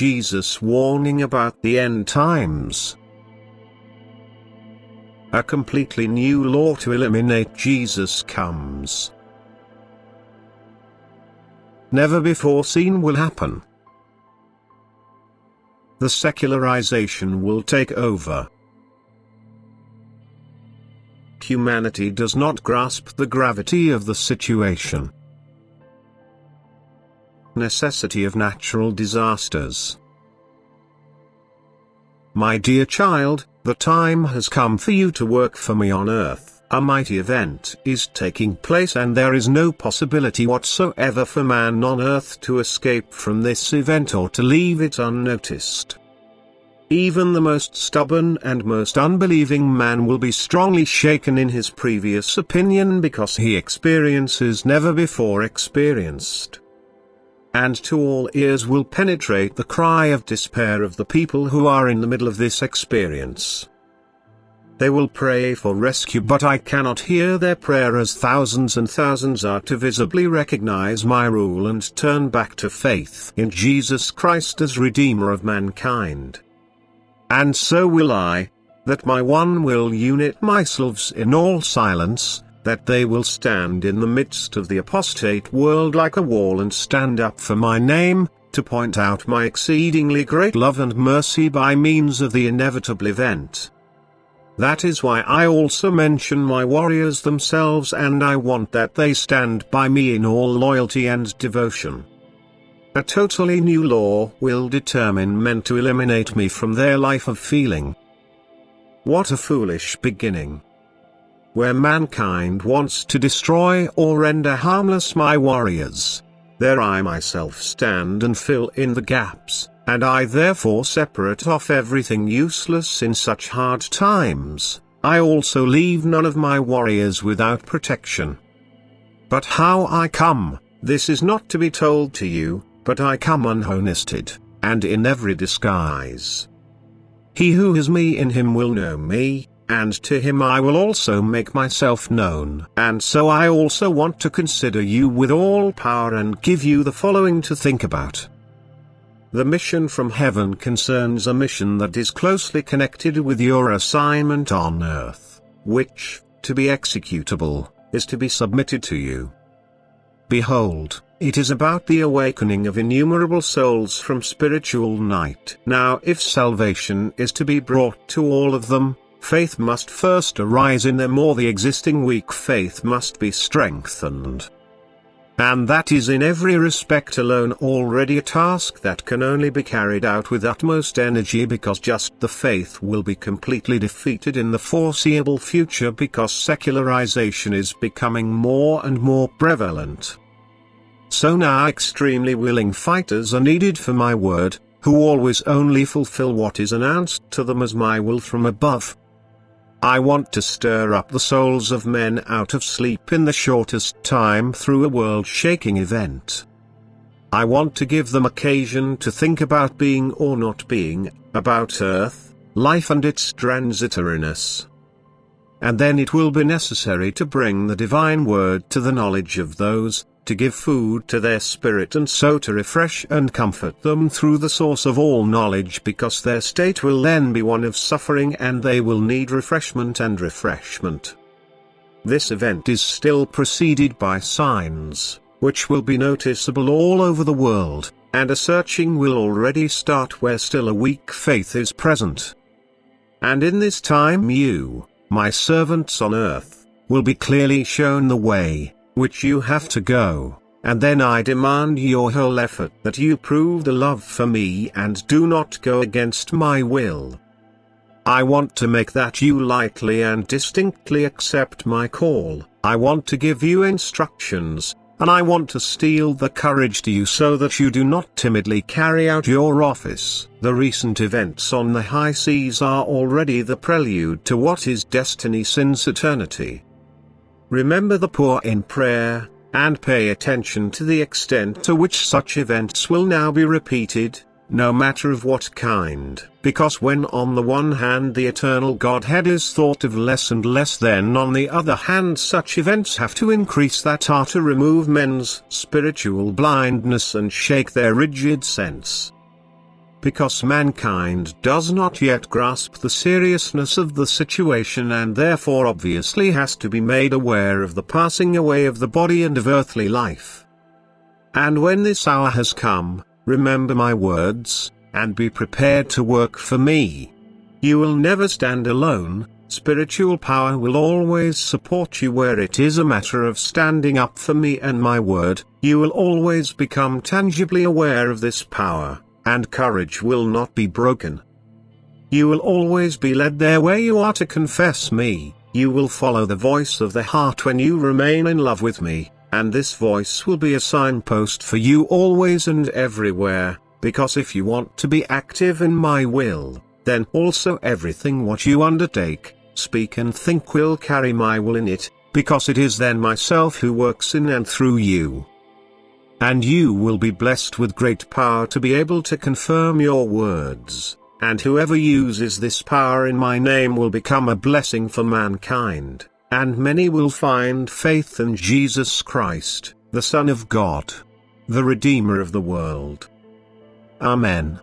Jesus' warning about the end times. A completely new law to eliminate Jesus comes. Never before seen will happen. The secularization will take over. Humanity does not grasp the gravity of the situation. Necessity of natural disasters. My dear child, the time has come for you to work for me on earth. A mighty event is taking place and there is no possibility whatsoever for man on earth to escape from this event or to leave it unnoticed. Even the most stubborn and most unbelieving man will be strongly shaken in his previous opinion because he experiences never before experienced. And to all ears will penetrate the cry of despair of the people who are in the middle of this experience. They will pray for rescue, but I cannot hear their prayer as thousands and thousands are to visibly recognize my rule and turn back to faith in Jesus Christ as Redeemer of mankind. And so will I, that my one will unite myself in all silence, that they will stand in the midst of the apostate world like a wall and stand up for my name, to point out my exceedingly great love and mercy by means of the inevitable event. That is why I also mention my warriors themselves, and I want that they stand by me in all loyalty and devotion. A totally new law will determine men to eliminate me from their life of feeling. What a foolish beginning! Where mankind wants to destroy or render harmless my warriors, there I myself stand and fill in the gaps, and I therefore separate off everything useless in such hard times. I also leave none of my warriors without protection. But how I come, this is not to be told to you, but I come unhonested, and in every disguise. He who has me in him will know me, and to him I will also make myself known. And so I also want to consider you with all power and give you the following to think about. The mission from heaven concerns a mission that is closely connected with your assignment on earth, which, to be executable, is to be submitted to you. Behold, it is about the awakening of innumerable souls from spiritual night. Now if salvation is to be brought to all of them, faith must first arise in them, or the existing weak faith must be strengthened. And that is in every respect alone already a task that can only be carried out with utmost energy, because just the faith will be completely defeated in the foreseeable future, because secularization is becoming more and more prevalent. So now extremely willing fighters are needed for my word, who always only fulfill what is announced to them as my will from above. I want to stir up the souls of men out of sleep in the shortest time through a world-shaking event. I want to give them occasion to think about being or not being, about earth, life and its transitoriness. And then it will be necessary to bring the divine word to the knowledge of those, to give food to their spirit, and so to refresh and comfort them through the source of all knowledge, because their state will then be one of suffering and they will need refreshment and refreshment. This event is still preceded by signs, which will be noticeable all over the world, and a searching will already start where still a weak faith is present. And in this time you, my servants on earth, will be clearly shown the way which you have to go, and then I demand your whole effort that you prove the love for me and do not go against my will. I want to make that you lightly and distinctly accept my call. I want to give you instructions, and I want to steal the courage to you so that you do not timidly carry out your office. The recent events on the high seas are already the prelude to what is destiny since eternity. Remember the poor in prayer, and pay attention to the extent to which such events will now be repeated, no matter of what kind. Because when on the one hand the eternal Godhead is thought of less and less, then on the other hand such events have to increase that are to remove men's spiritual blindness and shake their rigid sense. because mankind does not yet grasp the seriousness of the situation and therefore obviously has to be made aware of the passing away of the body and of earthly life. And when this hour has come, remember my words, and be prepared to work for me. You will never stand alone. Spiritual power will always support you where it is a matter of standing up for me and my word. You will always become tangibly aware of this power, and courage will not be broken. You will always be led there where you are to confess me. You will follow the voice of the heart when you remain in love with me, and this voice will be a signpost for you always and everywhere, because if you want to be active in my will, then also everything what you undertake, speak and think will carry my will in it, because it is then myself who works in and through you. And you will be blessed with great power to be able to confirm your words, and whoever uses this power in my name will become a blessing for mankind, and many will find faith in Jesus Christ, the Son of God, the Redeemer of the world. Amen.